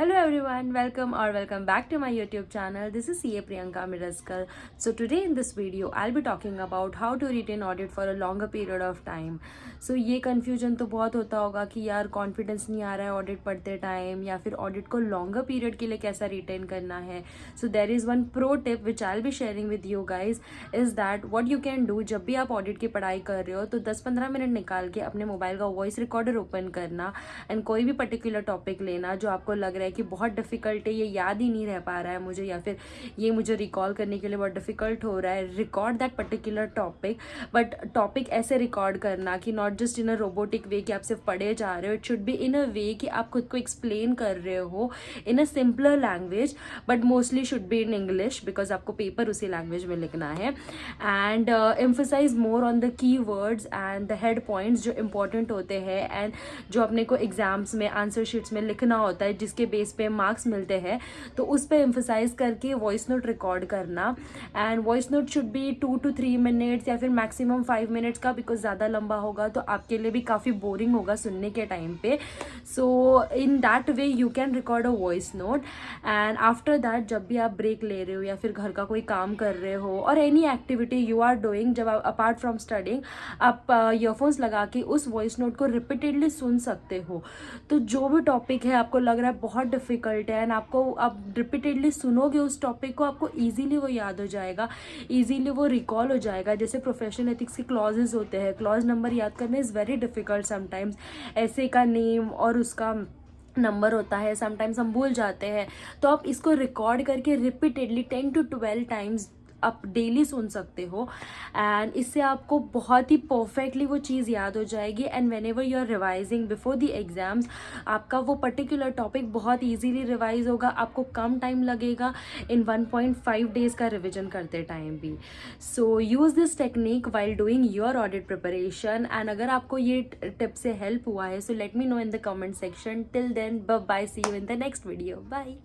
Hello everyone, welcome back to my YouTube channel. This is CA Priyanka Miraskal. So today in this video, I'll be talking about how to retain audit for a longer period of time. So ये confusion तो बहुत होता होगा कि यार confidence नहीं आ रहा है audit पढ़ते time या फिर audit को longer period के लिए कैसा retain करना है. So there is one pro tip which I'll be sharing with you guys is that what you can do जब भी आप audit की पढ़ाई कर रहे हो तो 10-15 मिनट निकाल के अपने मोबाइल का वॉइस रिकॉर्डर ओपन करना एंड कोई भी पर्टिकुलर टॉपिक लेना जो आपको लग रहा है कि बहुत डिफिकल्ट है, ये याद ही नहीं रह पा रहा है मुझे या फिर ये मुझे रिकॉल करने के लिए बहुत डिफिकल्ट हो रहा है. Record that particular topic, but topic ऐसे रिकॉर्ड करना कि not just in a robotic way कि आप सिर्फ पढ़े जा रहे हो. It should be in a way कि आप खुद को एक्सप्लेन कर रहे हो in a simpler language, but mostly should be in English because आपको पेपर उसी लैंग्वेज में लिखना है. And emphasize more on the key words and the head points जो इंपॉर्टेंट होते हैं एंड जो अपने को एग्जाम्स में आंसर शीट्स में लिखना होता है जिसके बेस पे मार्क्स मिलते हैं, तो उस पर एम्फोसाइज करके वॉइस नोट रिकॉर्ड करना. And voice note should be 2 to 3 minutes या फिर मैक्सिमम 5 मिनट्स का, बिकॉज ज़्यादा लंबा होगा तो आपके लिए भी काफ़ी बोरिंग होगा सुनने के टाइम पे. So in that way you can record a voice note. And after that जब भी आप ब्रेक ले रहे हो या फिर घर का कोई काम कर रहे हो और any activity you are doing, जब आप अपार्ट फ्रॉम स्टडिंग आप ईयरफोन्स लगा के उस वॉइस नोट को रिपीटेडली सुन सकते हो. तो जो भी टॉपिक है आपको लग रहा है बहुत डिफिकल्ट है एंड आपको आप रिपीटेडली सुनोगे उस टॉपिक को, आपको ईजिली वो याद हो जाएगा, ईजिली वो रिकॉल हो जाएगा. जैसे प्रोफेशनल एथिक्स के क्लॉजेज होते हैं, क्लॉज नंबर याद करना इज़ वेरी डिफिकल्ट समटाइम्स. ऐसे का नेम और उसका नंबर होता है, समटाइम्स हम भूल जाते हैं. तो आप इसको रिकॉर्ड करके रिपीटेडली 10 to 12 टाइम्स आप डेली सुन सकते हो एंड इससे आपको बहुत ही परफेक्टली वो चीज़ याद हो जाएगी. And whenever you are revising before the exams आपका वो पर्टिकुलर टॉपिक बहुत ईजीली रिवाइज होगा, आपको कम टाइम लगेगा इन 1.5 डेज़ का रिविजन करते टाइम भी. So use this technique while doing your audit preparation. And अगर आपको ये टिप से हेल्प हुआ है so let me know in the comment section. Till then bye, see you in the next video. Bye.